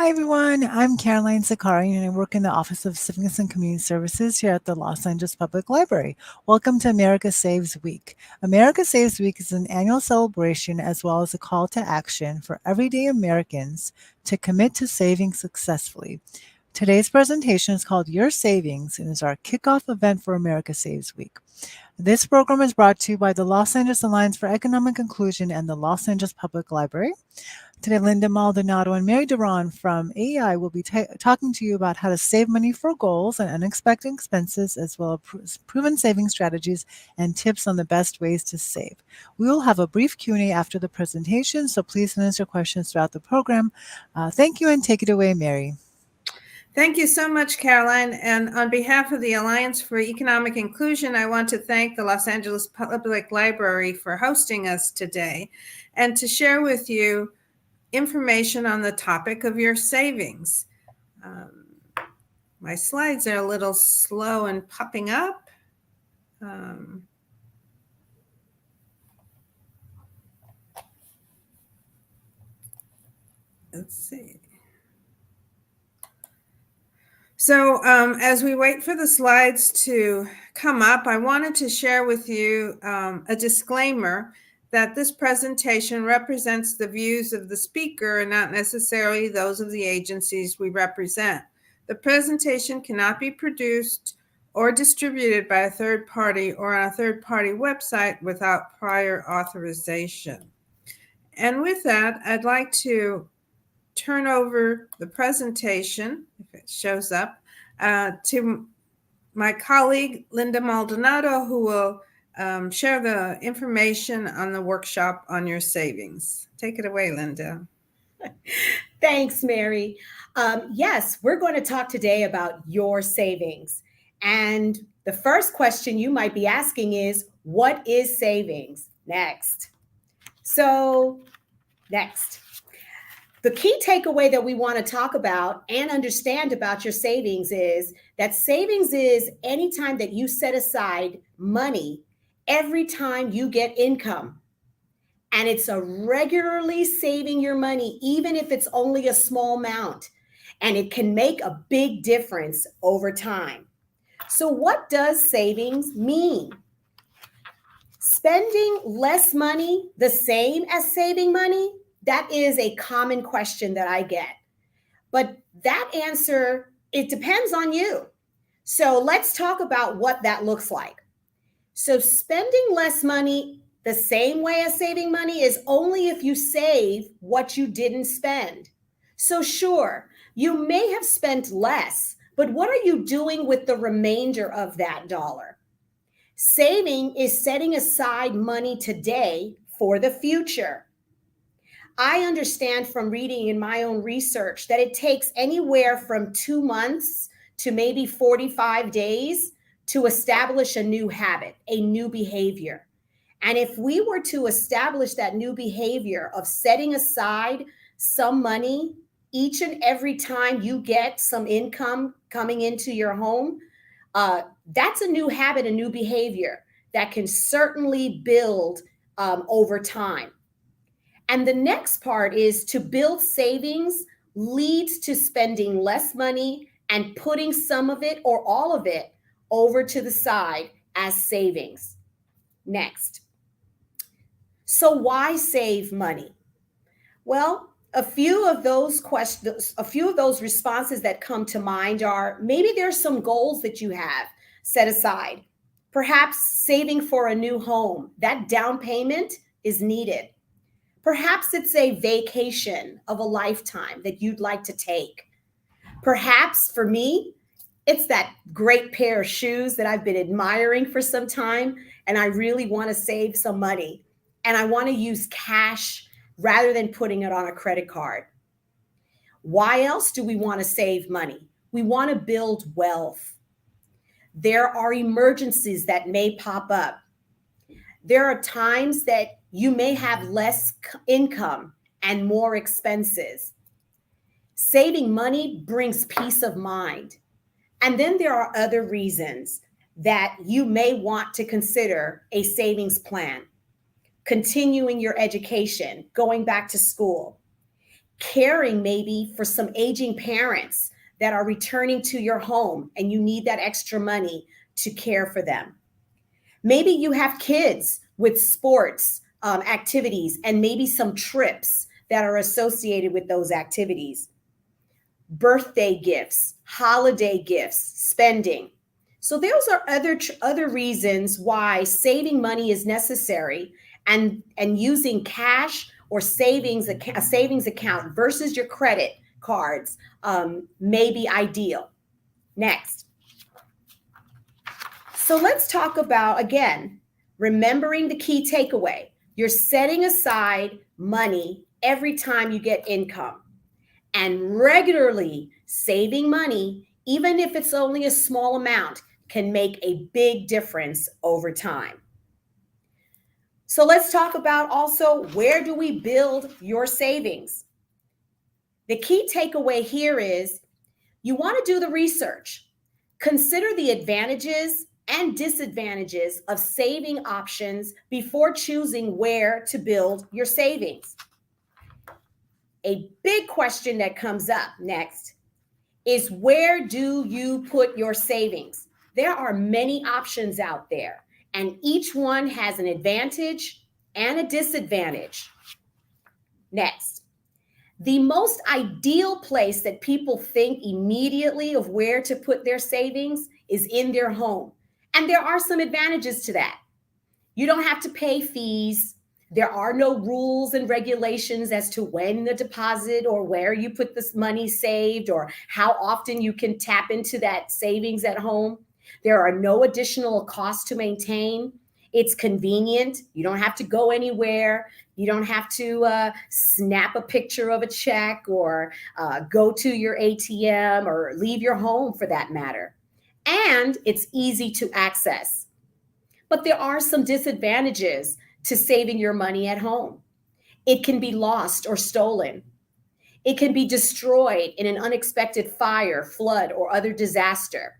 Hi, everyone. I'm Caroline Zakarian, and I work in the Office of Civics and Community Services here at the Los Angeles Public Library. Welcome to America Saves Week. America Saves Week is an annual celebration as well as a call to action for everyday Americans to commit to saving successfully. Today's presentation is called Your Savings and is our kickoff event for America Saves Week. This program is brought to you by the Los Angeles Alliance for Economic Inclusion and the Los Angeles Public Library. Today, Linda Maldonado and Mary Duran from AEI will be talking to you about how to save money for goals and unexpected expenses, as well as proven saving strategies and tips on the best ways to save. We will have a brief Q&A after the presentation, so please send us your questions throughout the program. Thank you, and take it away, Mary. Thank you so much, Caroline. And on behalf of the Alliance for Economic Inclusion, I want to thank the Los Angeles Public Library for hosting us today and to share with you information on the topic of your savings. My slides are a little slow in popping up. Let's see. So as we wait for the slides to come up, I wanted to share with you a disclaimer that this presentation represents the views of the speaker and not necessarily those of the agencies we represent. The presentation cannot be produced or distributed by a third party or on a third party website without prior authorization. And with that, I'd like to turn over the presentation, if it shows up, to my colleague, Linda Maldonado, who will share the information on the workshop on your savings. Take it away, Linda. Thanks, Mary. Yes, we're going to talk today about your savings. And the first question you might be asking is, what is savings? Next. The key takeaway that we want to talk about and understand about your savings is that savings is any time that you set aside money every time you get income. And it's a regularly saving your money, even if it's only a small amount. And it can make a big difference over time. So what does savings mean? Spending less money the same as saving money? That is a common question that I get. But that answer, it depends on you. So let's talk about what that looks like. So spending less money the same way as saving money is only if you save what you didn't spend. So sure, you may have spent less, but what are you doing with the remainder of that dollar? Saving is setting aside money today for the future. I understand from reading in my own research that it takes anywhere from 2 months to maybe 45 days to establish a new habit, a new behavior. And if we were to establish that new behavior of setting aside some money each and every time you get some income coming into your home, that's a new habit, a new behavior that can certainly build over time. And the next part is to build savings leads to spending less money and putting some of it or all of it over to the side as savings. Next. So why save money? Well, a few of those responses that come to mind are maybe there's some goals that you have set aside. Perhaps saving for a new home. That down payment is needed. Perhaps it's a vacation of a lifetime that you'd like to take. Perhaps for me, it's that great pair of shoes that I've been admiring for some time, and I really want to save some money. And I want to use cash rather than putting it on a credit card. Why else do we want to save money? We want to build wealth. There are emergencies that may pop up. There are times that you may have less income and more expenses. Saving money brings peace of mind. And then there are other reasons that you may want to consider a savings plan. Continuing your education, going back to school, caring maybe for some aging parents that are returning to your home and you need that extra money to care for them. Maybe you have kids with sports activities and maybe some trips that are associated with those activities. Birthday gifts, holiday gifts, spending. So those are other reasons why saving money is necessary, and using cash or a savings account versus your credit cards may be ideal. Next. So let's talk about, again, remembering the key takeaway. You're setting aside money every time you get income, and regularly saving money, even if it's only a small amount, can make a big difference over time. So let's talk about also, where do we build your savings? The key takeaway here is you want to do the research. Consider the advantages and disadvantages of saving options before choosing where to build your savings. A big question that comes up next is, where do you put your savings? There are many options out there, and each one has an advantage and a disadvantage. Next, the most ideal place that people think immediately of where to put their savings is in their home. And there are some advantages to that. You don't have to pay fees. There are no rules and regulations as to when the deposit or where you put this money saved or how often you can tap into that savings at home. There are no additional costs to maintain. It's convenient. You don't have to go anywhere. You don't have to snap a picture of a check or go to your ATM or leave your home for that matter. And it's easy to access. But there are some disadvantages to saving your money at home. It can be lost or stolen. It can be destroyed in an unexpected fire, flood, or other disaster.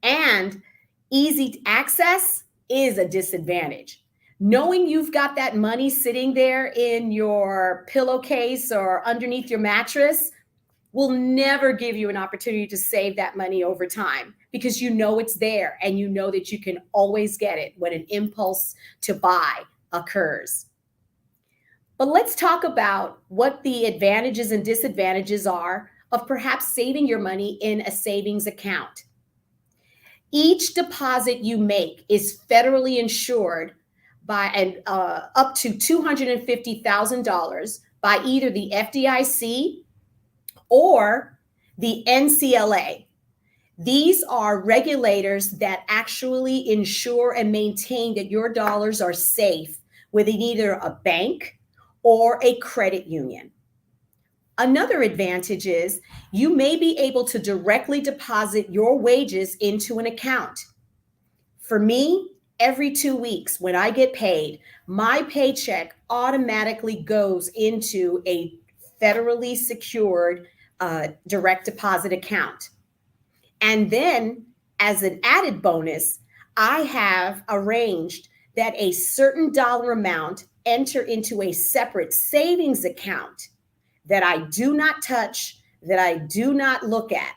And easy access is a disadvantage. Knowing you've got that money sitting there in your pillowcase or underneath your mattress will never give you an opportunity to save that money over time, because you know it's there and you know that you can always get it when an impulse to buy occurs. But let's talk about what the advantages and disadvantages are of perhaps saving your money in a savings account. Each deposit you make is federally insured by up to $250,000 by either the FDIC or the NCLA. These are regulators that actually ensure and maintain that your dollars are safe with either a bank or a credit union. Another advantage is you may be able to directly deposit your wages into an account. For me, every 2 weeks when I get paid, my paycheck automatically goes into a federally secured direct deposit account. And then, as an added bonus, I have arranged that a certain dollar amount enter into a separate savings account that I do not touch, that I do not look at.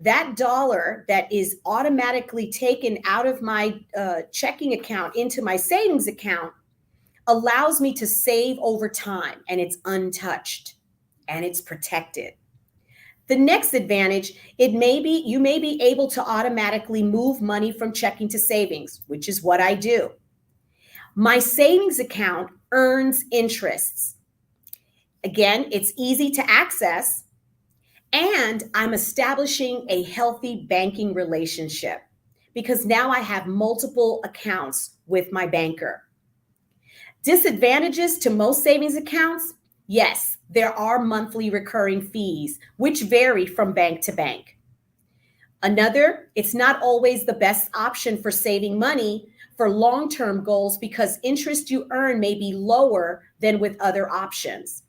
That dollar that is automatically taken out of my checking account into my savings account allows me to save over time, and it's untouched and it's protected. The next advantage, you may be able to automatically move money from checking to savings, which is what I do. My savings account earns interests. Again, it's easy to access, and I'm establishing a healthy banking relationship because now I have multiple accounts with my banker. Disadvantages to most savings accounts? Yes, there are monthly recurring fees, which vary from bank to bank. Another, it's not always the best option for saving money for long-term goals because interest you earn may be lower than with other options.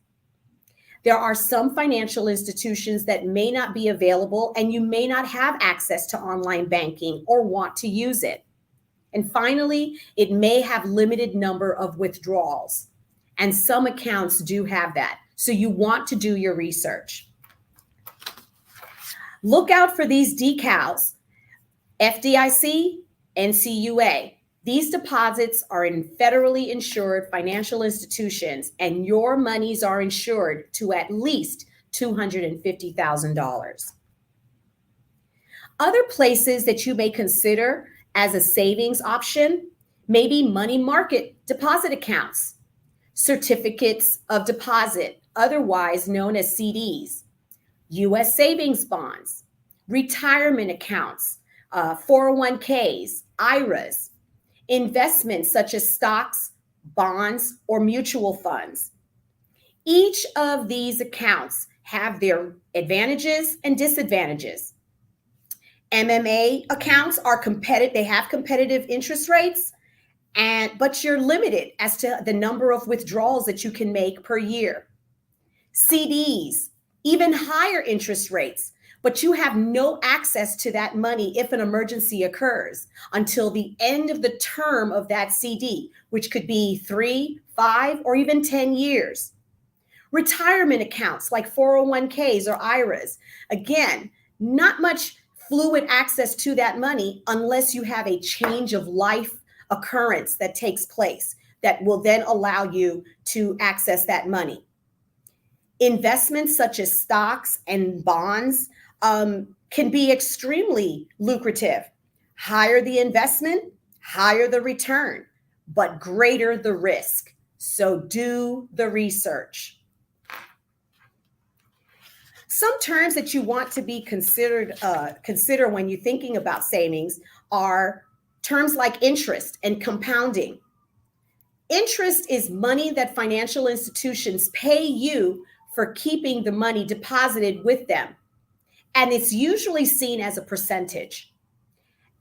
There are some financial institutions that may not be available, and you may not have access to online banking or want to use it. And finally, it may have limited number of withdrawals. And some accounts do have that. So you want to do your research. Look out for these decals, FDIC, NCUA. These deposits are in federally insured financial institutions, and your monies are insured to at least $250,000. Other places that you may consider as a savings option may be money market deposit accounts, certificates of deposit, otherwise known as CDs, U.S. savings bonds, retirement accounts, 401ks, IRAs, investments such as stocks, bonds, or mutual funds. Each of these accounts have their advantages and disadvantages. MMA accounts are competitive, they have competitive interest rates, but you're limited as to the number of withdrawals that you can make per year. CDs, even higher interest rates, but you have no access to that money if an emergency occurs until the end of the term of that CD, which could be 3, 5, or even 10 years. Retirement accounts like 401ks or IRAs, again, not much fluid access to that money unless you have a change of life occurrence that takes place that will then allow you to access that money. Investments such as stocks and bonds can be extremely lucrative. Higher the investment, higher the return, but greater the risk. So do the research. Some terms that you want to be consider when you're thinking about savings are terms like interest and compounding. Interest is money that financial institutions pay you for keeping the money deposited with them. And it's usually seen as a percentage.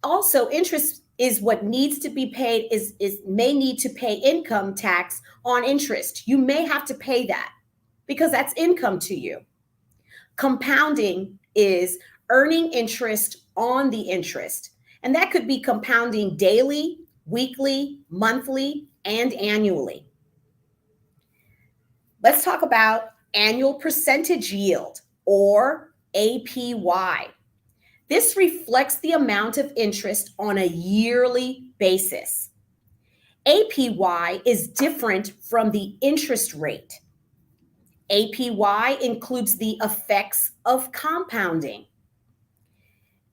Also, interest is what needs to be paid, may need to pay income tax on interest. You may have to pay that because that's income to you. Compounding is earning interest on the interest. And that could be compounding daily, weekly, monthly, and annually. Let's talk about annual percentage yield, or APY. This reflects the amount of interest on a yearly basis. APY is different from the interest rate. APY includes the effects of compounding.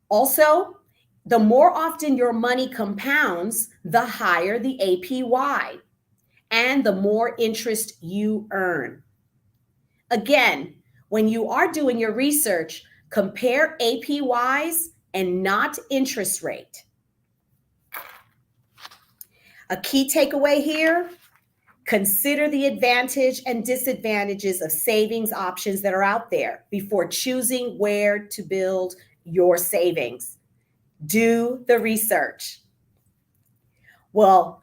Also, the more often your money compounds, the higher the APY and the more interest you earn. Again, when you are doing your research, compare APYs and not interest rate. A key takeaway here, consider the advantage and disadvantages of savings options that are out there before choosing where to build your savings. Do the research. Well,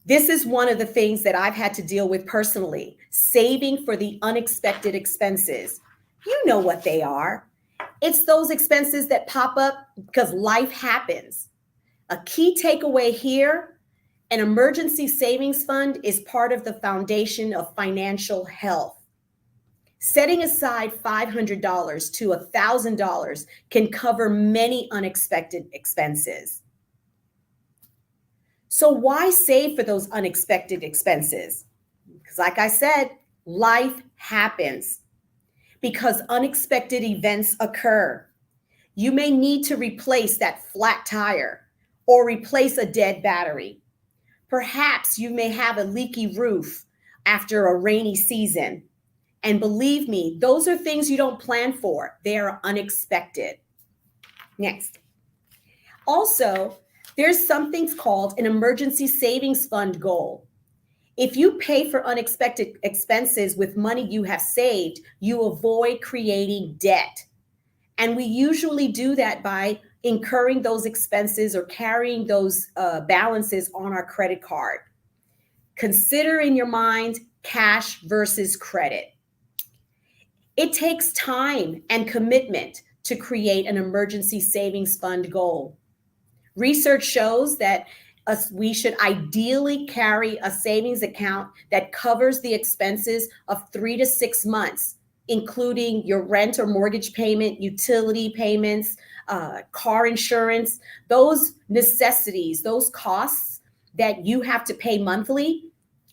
this is one of the things that I've had to deal with personally, saving for the unexpected expenses. You know what they are. It's those expenses that pop up because life happens. A key takeaway here, an emergency savings fund is part of the foundation of financial health. Setting aside $500 to $1,000 can cover many unexpected expenses. So why save for those unexpected expenses? Because like I said, life happens. Because unexpected events occur. You may need to replace that flat tire or replace a dead battery. Perhaps you may have a leaky roof after a rainy season. And believe me, those are things you don't plan for. They are unexpected. Next. Also, there's something called an emergency savings fund goal. If you pay for unexpected expenses with money you have saved, you avoid creating debt. And we usually do that by incurring those expenses or carrying those balances on our credit card. Consider in your mind cash versus credit. It takes time and commitment to create an emergency savings fund goal. Research shows that we should ideally carry a savings account that covers the expenses of 3 to 6 months, including your rent or mortgage payment, utility payments, car insurance, those necessities, those costs that you have to pay monthly.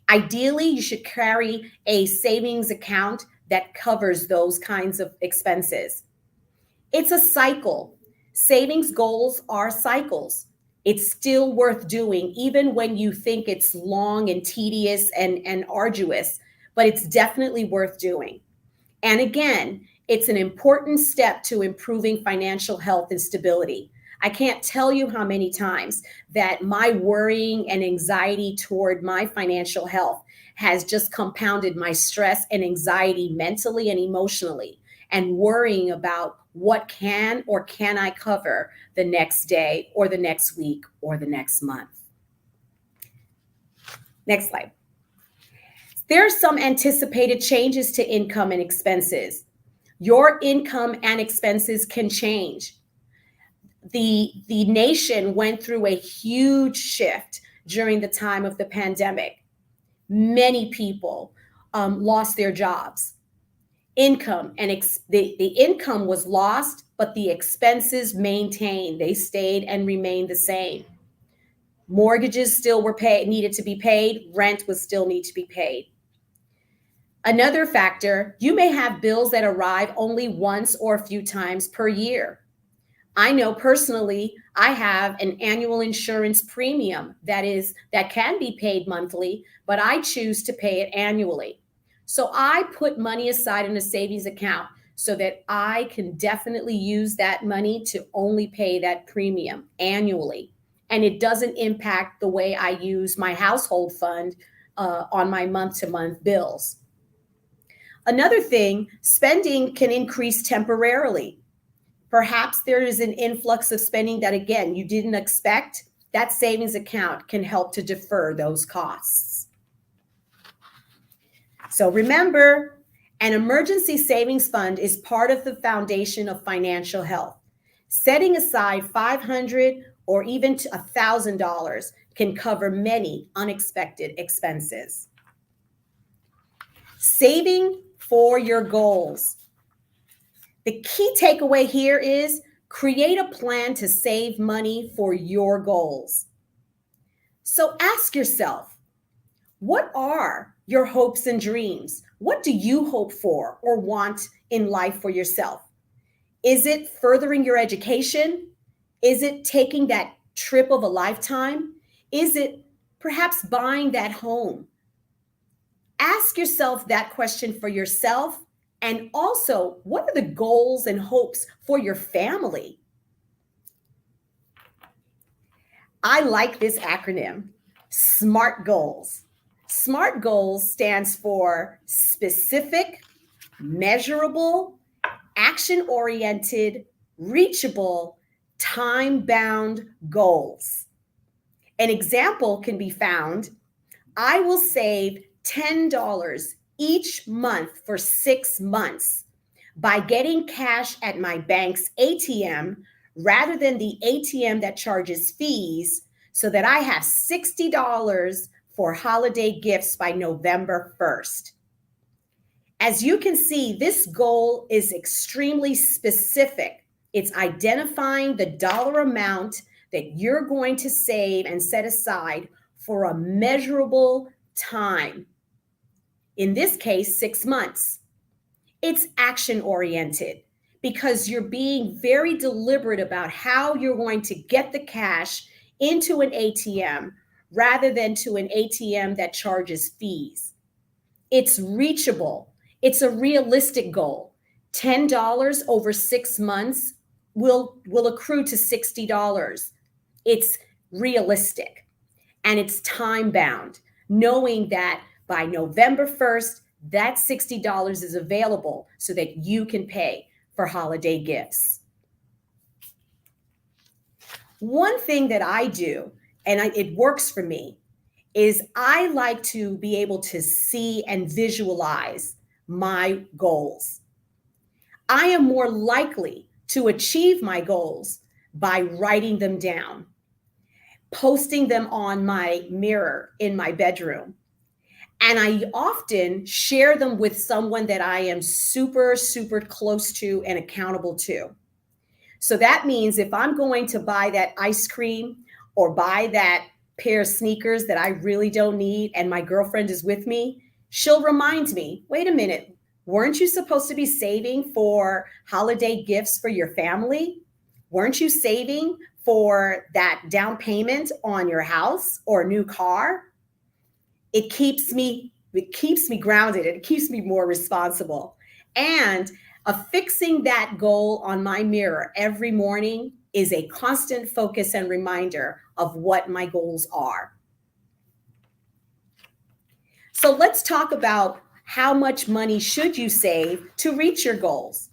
Ideally, you should carry a savings account that covers those kinds of expenses. It's a cycle. Savings goals are cycles. It's still worth doing, even when you think it's long and tedious and arduous, but it's definitely worth doing. And again, it's an important step to improving financial health and stability. I can't tell you how many times that my worrying and anxiety toward my financial health has just compounded my stress and anxiety mentally and emotionally, and worrying about what can or can I cover the next day or the next week or the next month. Next slide. There are some anticipated changes to income and expenses. Your income and expenses can change. The nation went through a huge shift during the time of the pandemic. Many people lost their jobs. Income and the income was lost, but the expenses maintained. They stayed and remained the same. Mortgages still were needed to be paid. Rent would still need to be paid. Another factor, you may have bills that arrive only once or a few times per year. I know personally, I have an annual insurance premium that can be paid monthly, but I choose to pay it annually. So I put money aside in a savings account so that I can definitely use that money to only pay that premium annually. And it doesn't impact the way I use my household fund on my month-to-month bills. Another thing, spending can increase temporarily. Perhaps there is an influx of spending that, again, you didn't expect. That savings account can help to defer those costs. So remember, an emergency savings fund is part of the foundation of financial health. Setting aside $500 or even $1,000 can cover many unexpected expenses. Saving for your goals. The key takeaway here is create a plan to save money for your goals. So ask yourself, what are your hopes and dreams? What do you hope for or want in life for yourself? Is it furthering your education? Is it taking that trip of a lifetime? Is it perhaps buying that home? Ask yourself that question for yourself. And also, what are the goals and hopes for your family? I like this acronym, SMART goals. SMART goals stands for specific, measurable, action-oriented, reachable, time-bound goals. An example can be found, I will save $10 each month for 6 months by getting cash at my bank's ATM rather than the ATM that charges fees, so that I have $60 for holiday gifts by November 1st. As you can see, this goal is extremely specific. It's identifying the dollar amount that you're going to save and set aside for a measurable time. In this case, 6 months. It's action-oriented because you're being very deliberate about how you're going to get the cash into an ATM rather than to an ATM that charges fees. It's reachable. It's a realistic goal. $10 over 6 months will accrue to $60. It's realistic and it's time-bound, knowing that by November 1st, that $60 is available so that you can pay for holiday gifts. One thing that I do, and it works for me, is I like to be able to see and visualize my goals. I am more likely to achieve my goals by writing them down. posting them on my mirror in my bedroom. And I often share them with someone that I am super, super close to and accountable to. So that means if I'm going to buy that ice cream or buy that pair of sneakers that I really don't need and my girlfriend is with me, she'll remind me, wait a minute, weren't you supposed to be saving for holiday gifts for your family? Weren't you saving for that down payment on your house or a new car? It keeps me grounded. It keeps me more responsible. And affixing that goal on my mirror every morning is a constant focus and reminder of what my goals are. So let's talk about how much money should you save to reach your goals?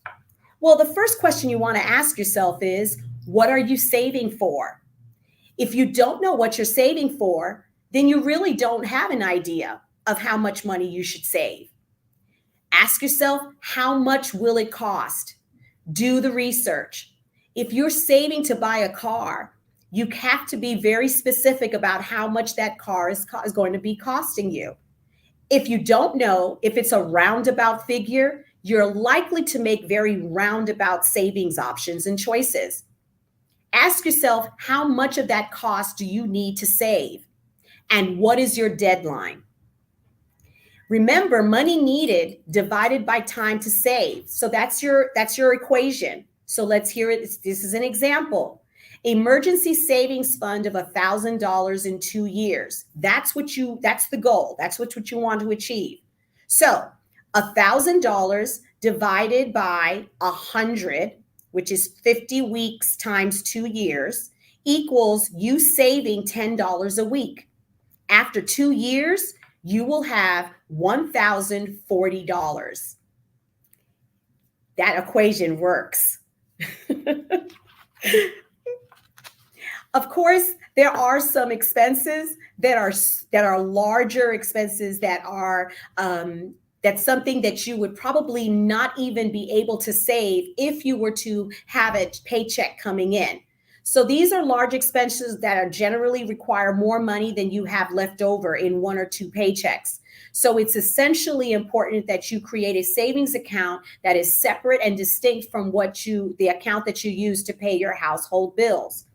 Well, the first question you want to ask yourself is, what are you saving for? If you don't know what you're saving for, then you really don't have an idea of how much money you should save. Ask yourself, how much will it cost? Do the research. If you're saving to buy a car, you have to be very specific about how much that car is going to be costing you. If you don't know, if it's a roundabout figure, you're likely to make very roundabout savings options and choices. Ask yourself, how much of that cost do you need to save? And what is your deadline? Remember, money needed divided by time to save. So that's your equation. So let's hear it. This is an example. Emergency savings fund of $1,000 in 2 years. That's the goal. That's what you want to achieve. So $1,000 divided by 100, which is 50 weeks times 2 years, equals you saving $10 a week. After 2 years, you will have $1,040. That equation works. Of course, there are some expenses that are larger expenses that are that's something that you would probably not even be able to save if you were to have a paycheck coming in. So these are large expenses that are generally require more money than you have left over in 1 or 2 paychecks. So it's essentially important that you create a savings account that is separate and distinct from the account that you use to pay your household bills.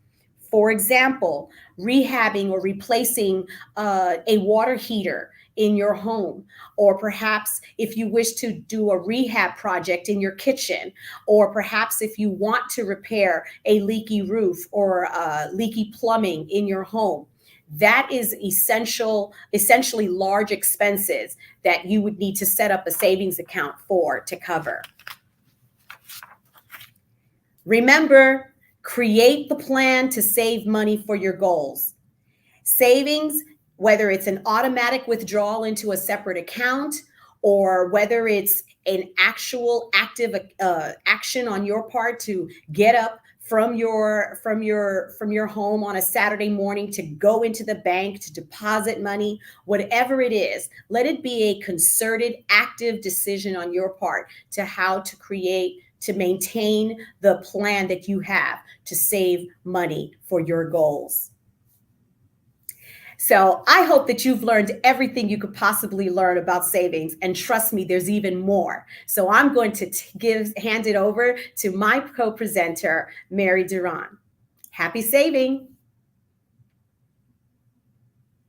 For example, rehabbing or replacing a water heater in your home, or perhaps if you wish to do a rehab project in your kitchen, or perhaps if you want to repair a leaky roof or leaky plumbing in your home. That is essentially large expenses that you would need to set up a savings account to cover. Remember, create the plan to save money for your goals. Savings, whether it's an automatic withdrawal into a separate account, or whether it's an actual active action on your part to get up from your home on a Saturday morning to go into the bank to deposit money, whatever it is, let it be a concerted, active decision on your part to how to maintain the plan that you have to save money for your goals. So I hope that you've learned everything you could possibly learn about savings, and trust me, there's even more. So I'm going to hand it over to my co-presenter, Mary Duran. Happy saving.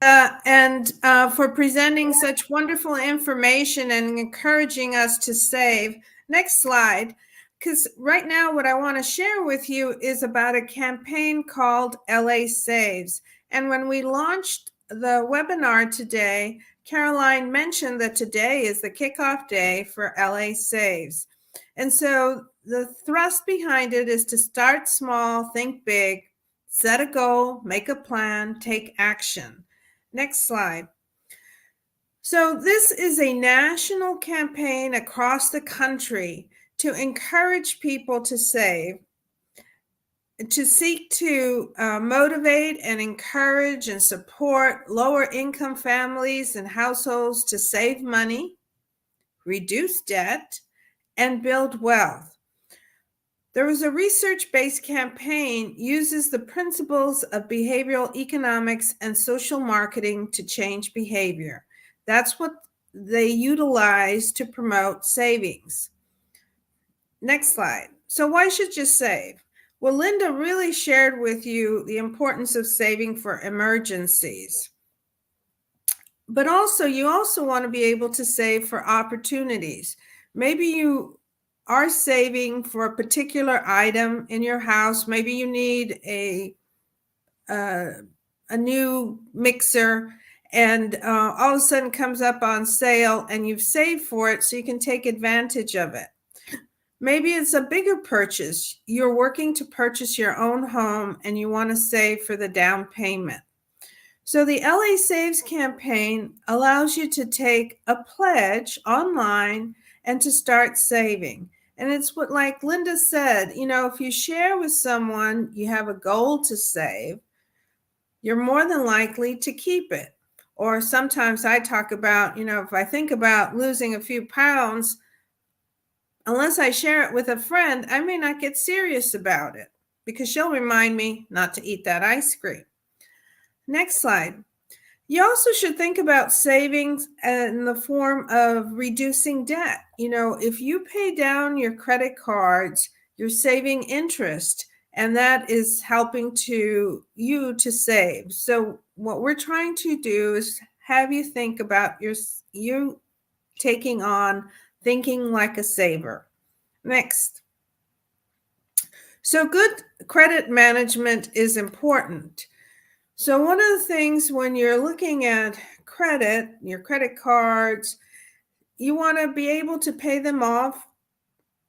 And for presenting such wonderful information and encouraging us to save. Next slide. Because right now what I want to share with you is about a campaign called LA Saves. And when we launched the webinar today, Caroline mentioned that today is the kickoff day for LA Saves. And so the thrust behind it is to start small, think big, set a goal, make a plan, take action. Next slide. So this is a national campaign across the country to encourage people to save, to seek to motivate and encourage and support lower income families and households to save money, reduce debt, and build wealth. There was a research-based campaign uses the principles of behavioral economics and social marketing to change behavior. That's what they utilize to promote savings. Next slide. So why should you save? Well, Linda really shared with you the importance of saving for emergencies. But also, you also want to be able to save for opportunities. Maybe you are saving for a particular item in your house. Maybe you need a new mixer, and all of a sudden comes up on sale, and you've saved for it so you can take advantage of it. Maybe it's a bigger purchase. You're working to purchase your own home and you want to save for the down payment. So the LA Saves campaign allows you to take a pledge online and to start saving. And it's what, like Linda said, if you share with someone you have a goal to save, you're more than likely to keep it. Or sometimes I talk about, if I think about losing a few pounds, unless I share it with a friend, I may not get serious about it because she'll remind me not to eat that ice cream. Next slide. You also should think about savings in the form of reducing debt. If you pay down your credit cards, you're saving interest, and that is helping you to save. So what we're trying to do is have you think about you taking on thinking like a saver. Next. So good credit management is important. So one of the things when you're looking at credit, your credit cards, you want to be able to pay them off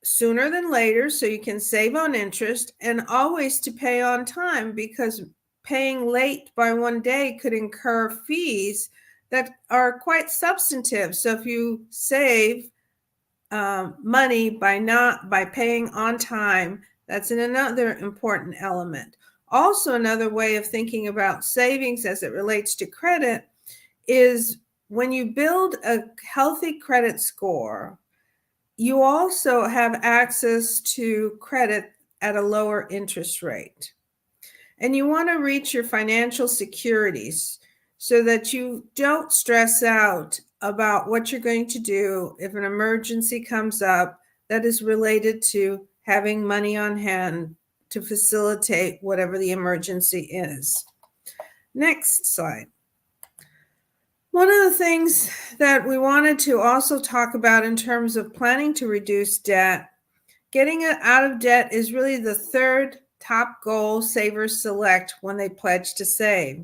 sooner than later so you can save on interest, and always to pay on time, because paying late by one day could incur fees that are quite substantive. So if you save money by paying on time, that's another important element. Also, another way of thinking about savings as it relates to credit is when you build a healthy credit score, you also have access to credit at a lower interest rate. And you want to reach your financial securities so that you don't stress out about what you're going to do if an emergency comes up that is related to having money on hand to facilitate whatever the emergency is. Next slide. One of the things that we wanted to also talk about in terms of planning to reduce debt, getting out of debt is really the third top goal savers select when they pledge to save.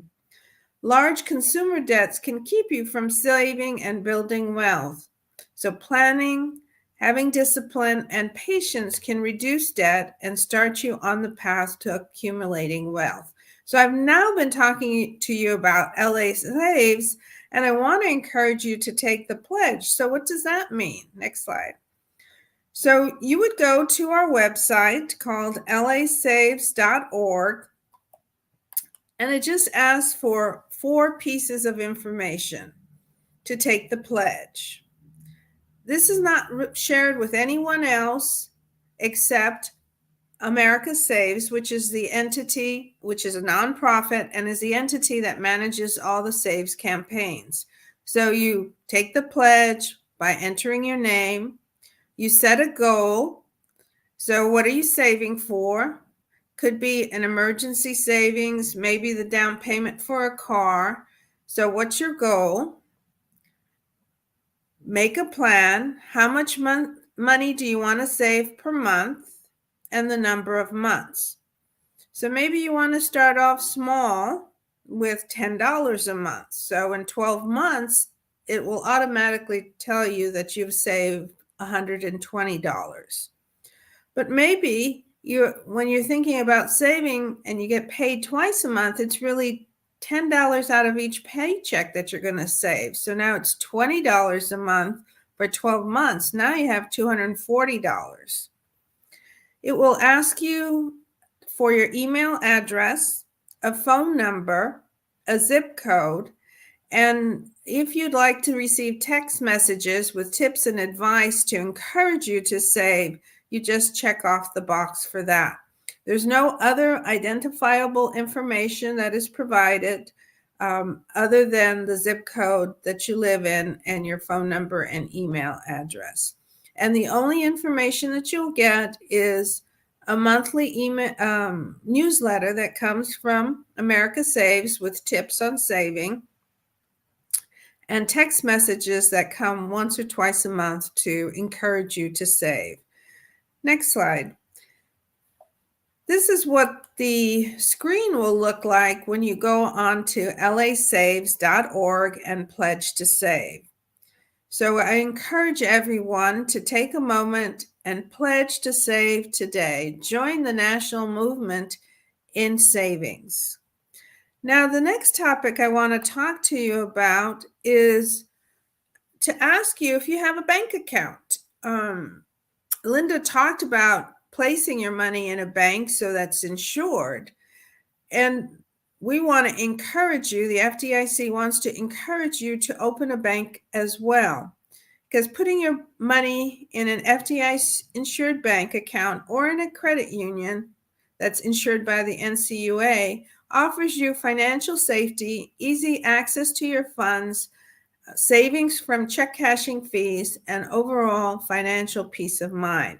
Large consumer debts can keep you from saving and building wealth. So planning, having discipline, and patience can reduce debt and start you on the path to accumulating wealth. So I've now been talking to you about LA Saves, and I want to encourage you to take the pledge. So what does that mean? Next slide. So you would go to our website called lasaves.org, and it just asks for 4 pieces of information to take the pledge. This is not shared with anyone else except America Saves, which is the entity, which is a nonprofit and is the entity that manages all the Saves campaigns. So you take the pledge by entering your name. You set a goal. So what are you saving for? Could be an emergency savings, maybe the down payment for a car. So what's your goal? Make a plan. How much money do you want to save per month, and the number of months? So maybe you want to start off small with $10 a month. So in 12 months, it will automatically tell you that you've saved $120. But maybe when you're thinking about saving and you get paid twice a month, it's really $10 out of each paycheck that you're going to save. So now it's $20 a month for 12 months. Now you have $240. It will ask you for your email address, a phone number, a zip code, and if you'd like to receive text messages with tips and advice to encourage you to save, you just check off the box for that. There's no other identifiable information that is provided other than the zip code that you live in and your phone number and email address. And the only information that you'll get is a monthly email newsletter that comes from America Saves with tips on saving, and text messages that come once or twice a month to encourage you to save. Next slide. This is what the screen will look like when you go on to lasaves.org and pledge to save. So I encourage everyone to take a moment and pledge to save today. Join the national movement in savings. Now, the next topic I want to talk to you about is to ask you if you have a bank account. Linda talked about placing your money in a bank so that's insured. And we want to encourage you, the FDIC wants to encourage you to open a bank as well. Because putting your money in an FDIC insured bank account or in a credit union that's insured by the NCUA offers you financial safety, easy access to your funds, savings from check cashing fees, and overall financial peace of mind.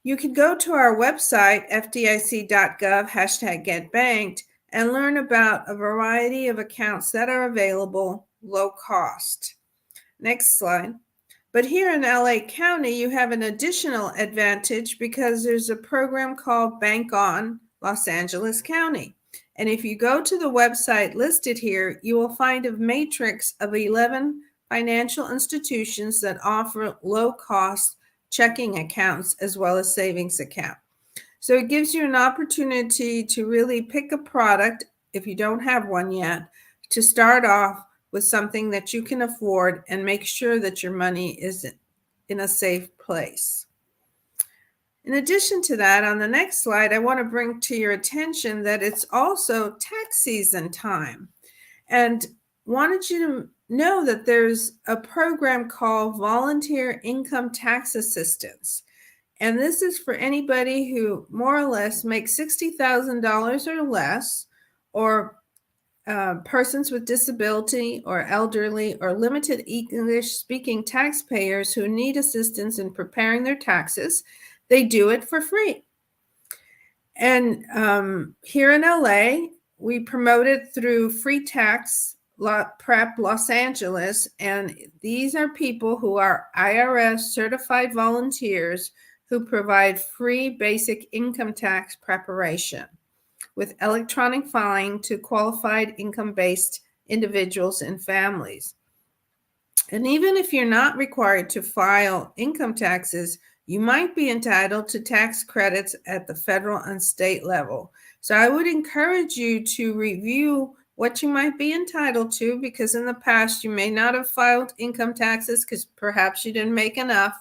You can go to our website, fdic.gov, #getbanked, and learn about a variety of accounts that are available low cost. Next slide. But here in LA County, you have an additional advantage because there's a program called Bank On Los Angeles County. And if you go to the website listed here, you will find a matrix of 11 financial institutions that offer low-cost checking accounts as well as savings account. So it gives you an opportunity to really pick a product, if you don't have one yet, to start off with something that you can afford and make sure that your money is in a safe place. In addition to that, on the next slide, I want to bring to your attention that it's also tax season time, and wanted you to know that there's a program called Volunteer Income Tax Assistance. And this is for anybody who more or less makes $60,000 or less, or persons with disability or elderly or limited English-speaking taxpayers who need assistance in preparing their taxes. They do it for free. And here in LA, we promote it through Free Tax Prep Los Angeles. And these are people who are IRS certified volunteers who provide free basic income tax preparation with electronic filing to qualified income-based individuals and families. And even if you're not required to file income taxes, you might be entitled to tax credits at the federal and state level. So I would encourage you to review what you might be entitled to, because in the past you may not have filed income taxes because perhaps you didn't make enough,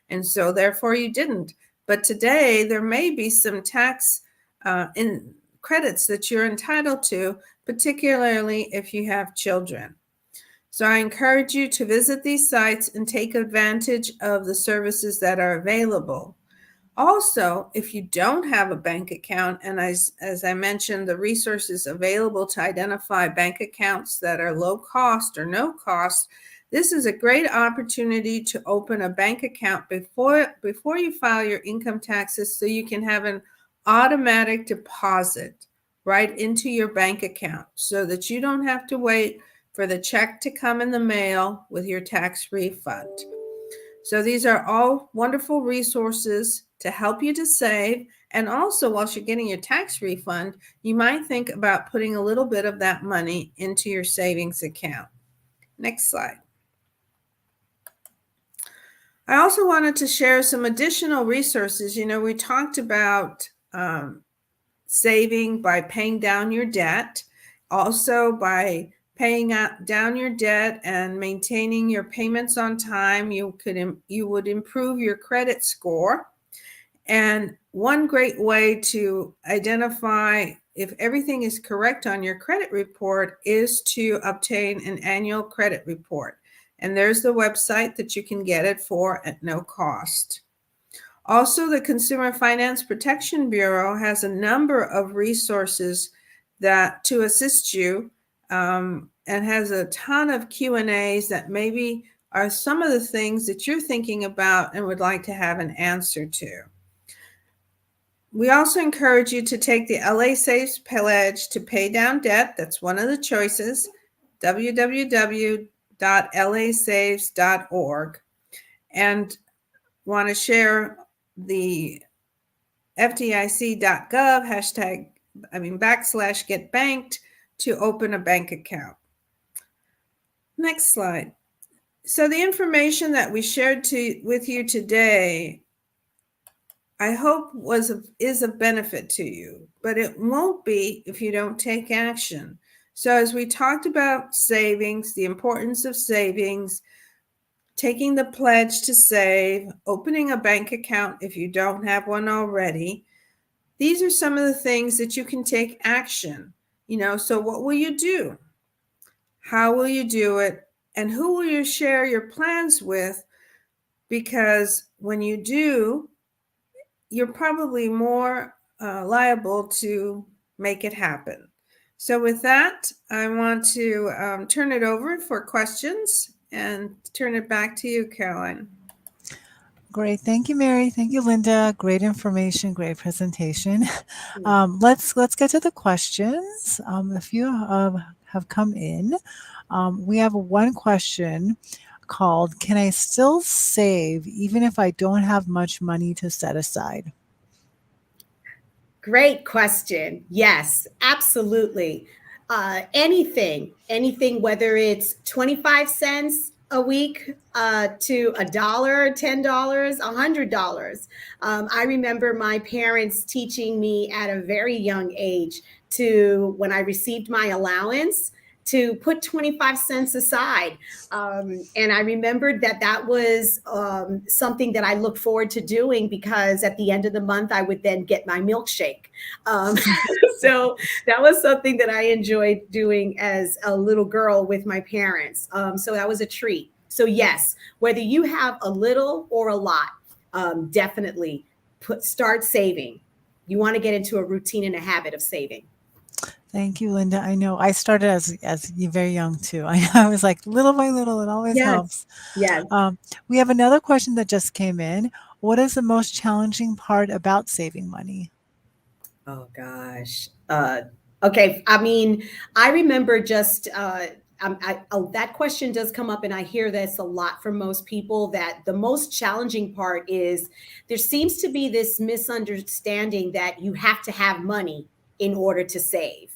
and so therefore you didn't. But today there may be some tax credits that you're entitled to, particularly if you have children. So I encourage you to visit these sites and take advantage of the services that are available. Also, if you don't have a bank account, and as I mentioned, the resources available to identify bank accounts that are low cost or no cost, this is a great opportunity to open a bank account before you file your income taxes, so you can have an automatic deposit right into your bank account so that you don't have to wait for the check to come in the mail with your tax refund. So these are all wonderful resources to help you to save. And also, while you're getting your tax refund, you might think about putting a little bit of that money into your savings account. Next slide. I also wanted to share some additional resources. You know, we talked about saving by paying down your debt, also by paying down your debt and maintaining your payments on time. You would improve your credit score. And one great way to identify if everything is correct on your credit report is to obtain an annual credit report. And there's the website that you can get it for at no cost. Also, the Consumer Finance Protection Bureau has a number of resources that to assist you, and has a ton of Q&As that maybe are some of the things that you're thinking about and would like to have an answer to. We also encourage you to take the LA Saves Pledge to pay down debt. That's one of the choices, www.lasaves.org. And want to share the FDIC.gov / get banked to open a bank account. Next slide. So the information that we shared with you today, I hope is of benefit to you, but it won't be if you don't take action. So as we talked about savings, the importance of savings, taking the pledge to save, opening a bank account if you don't have one already, these are some of the things that you can take action. So what will you do? How will you do it? And who will you share your plans with? Because when you do, you're probably more liable to make it happen. So with that, I want to turn it over for questions and turn it back to you, Caroline. Great. Thank you, Mary. Thank you, Linda. Great information, great presentation. Let's get to the questions. A few have come in. We have one question called, can I still save even if I don't have much money to set aside? Great question. Yes, absolutely. Anything, whether it's 25 cents a week to $1, $10, $100. I remember my parents teaching me at a very young age when I received my allowance, to put 25 cents aside. And I remembered that was something that I looked forward to doing, because at the end of the month, I would then get my milkshake. So that was something that I enjoyed doing as a little girl with my parents. So that was a treat. So yes, whether you have a little or a lot, definitely start saving. You want to get into a routine and a habit of saving. Thank you, Linda. I know I started as very young too. I was like, little by little, it always helps. Yes. We have another question that just came in. What is the most challenging part about saving money? Oh gosh. Okay. I mean, I remember just that question does come up, and I hear this a lot from most people, that the most challenging part is there seems to be this misunderstanding that you have to have money in order to save.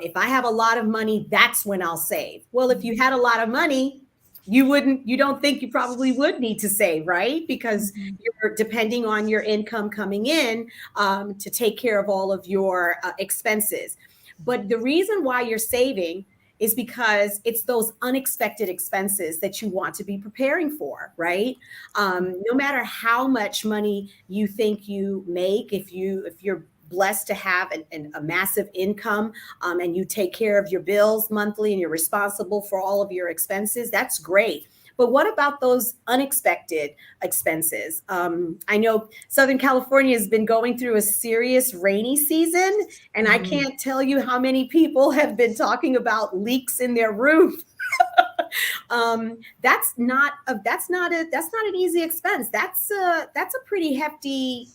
If I have a lot of money, that's when I'll save. Well, if you had a lot of money, you don't think you probably would need to save, right? Because you're depending on your income coming in to take care of all of your expenses. But the reason why you're saving is because it's those unexpected expenses that you want to be preparing for, right? No matter how much money you think you make, if you're blessed to have a massive income and you take care of your bills monthly and you're responsible for all of your expenses, that's great. But what about those unexpected expenses? I know Southern California has been going through a serious rainy season, and I can't tell you how many people have been talking about leaks in their roof. That's not an easy expense. That's a pretty hefty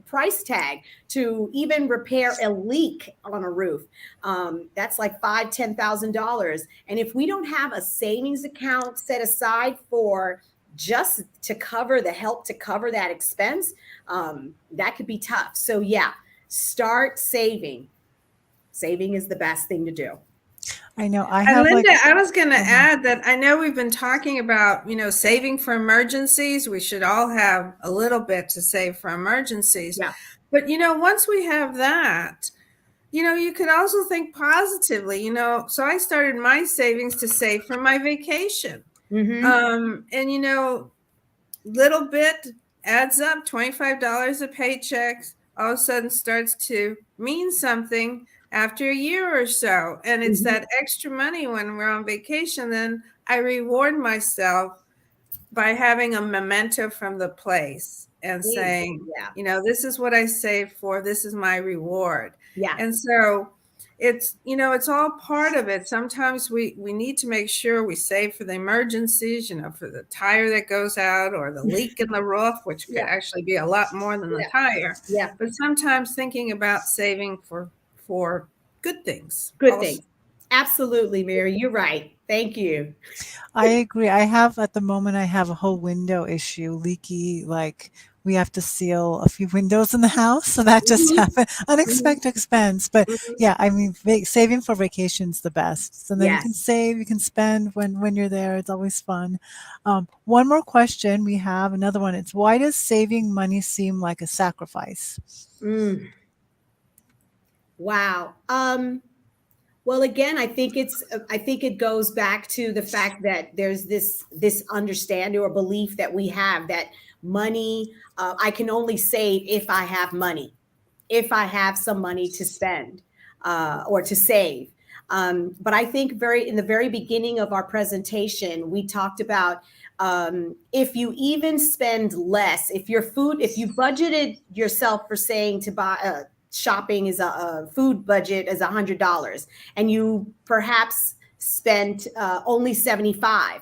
price tag to even repair a leak on a roof. That's like $5,000-$10,000. And if we don't have a savings account set aside for just to cover that expense, that could be tough. So yeah, start saving. Saving is the best thing to do. I know. Linda, I was going to add that I know we've been talking about, saving for emergencies. We should all have a little bit to save for emergencies. Yeah. But, once we have that, you could also think positively, so I started my savings to save for my vacation. And, little bit adds up, $25 a paycheck, all of a sudden starts to mean something after a year or so. And it's that extra money when we're on vacation. Then I reward myself by having a memento from the place. and Easy. saying, Yeah. you know, this is what I saved for, this is my reward. Yeah. And so it's, you know, it's all part of it. Sometimes we need to make sure we save for the emergencies, you know, for the tire that goes out or the leak in the roof, which could Yeah. actually be a lot more than the Yeah. tire. Yeah. But sometimes thinking about saving for good things. Good also. thing. Absolutely, Mary. You're right. Thank you. I agree. I have at the moment, I have a whole window issue, leaky, like we have to seal a few windows in the house. So that just Mhm. happened, Mhm. unexpected expense. But Mhm. yeah, I mean, saving for vacation's the best. So then you can Yes. save, you can spend when you're there. It's always fun. One more question. We have another one. It's why does saving money seem like a sacrifice? Mm. Wow. Well, again, I think it goes back to the fact that there's this understanding or belief that we have that money, I can only save if I have money, if I have some money to spend or to save. But I think in the very beginning of our presentation, we talked about if you even spend less, if you budgeted yourself for saying to buy shopping is a food budget is $100 and you perhaps spent only 75,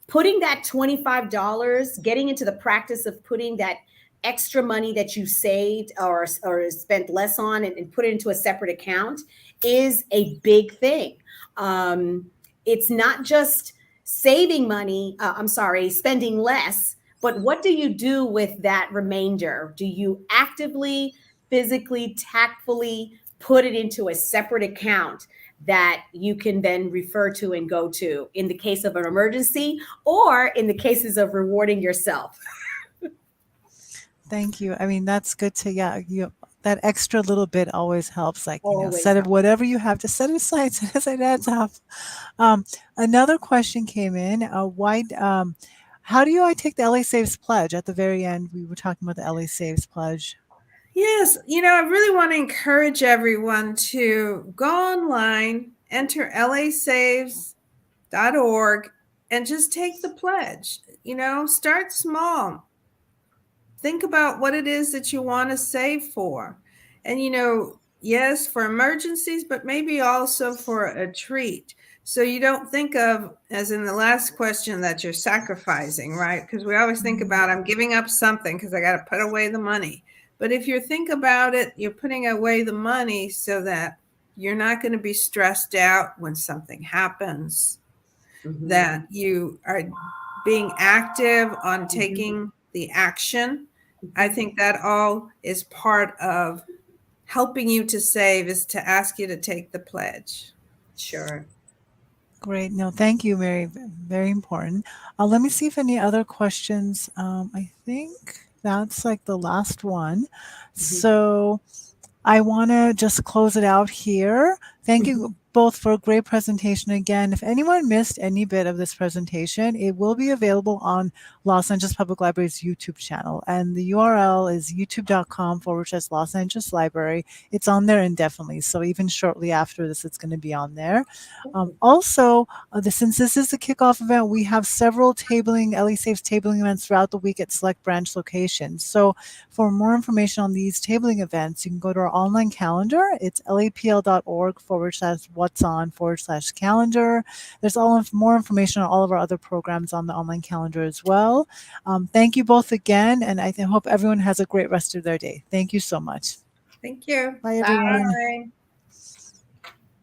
putting that $25, getting into the practice of putting that extra money that you saved or spent less on and put it into a separate account is a big thing. It's not just saving money, spending less, but what do you do with that remainder? Do you actively, physically, tactfully put it into a separate account that you can then refer to and go to in the case of an emergency or in the cases of rewarding yourself? Thank you. I mean, that's good to, yeah, that extra little bit always helps. Like, Always set it, helps. whatever you have to set it aside, set it aside, adds up. Another question came in. How do I take the LA Saves Pledge? At the very end, we were talking about the LA Saves Pledge. Yes, you know, I really want to encourage everyone to go online, enter lasaves.org, and just take the pledge. You know, start small. Think about what it is that you want to save for. And, you know, yes, for emergencies, but maybe also for a treat. So you don't think of, as in the last question, that you're sacrificing, right? Because we always think about, I'm giving up something because I got to put away the money. But if you think about it, you're putting away the money so that you're not going to be stressed out when something happens, that you are being active on taking the action. I think that all is part of helping you to save, is to ask you to take the pledge. Sure. Great. No, thank you, Mary. Very important. Let me see if any other questions. I think that's like the last one. So I want to just close it out here. Thank you both for a great presentation. Again, if anyone missed any bit of this presentation, it will be available on Los Angeles Public Library's YouTube channel. And the URL is youtube.com/Los Angeles Library. It's on there indefinitely. So even shortly after this, it's going to be on there. Also, since this is the kickoff event, we have several LA Saves tabling events throughout the week at select branch locations. So for more information on these tabling events, you can go to our online calendar. It's lapl.org/what's-on/calendar. There's more information on all of our other programs on the online calendar as well. Thank you both again, and I hope everyone has a great rest of their day. Thank you so much. Thank you. Bye, everyone. Bye.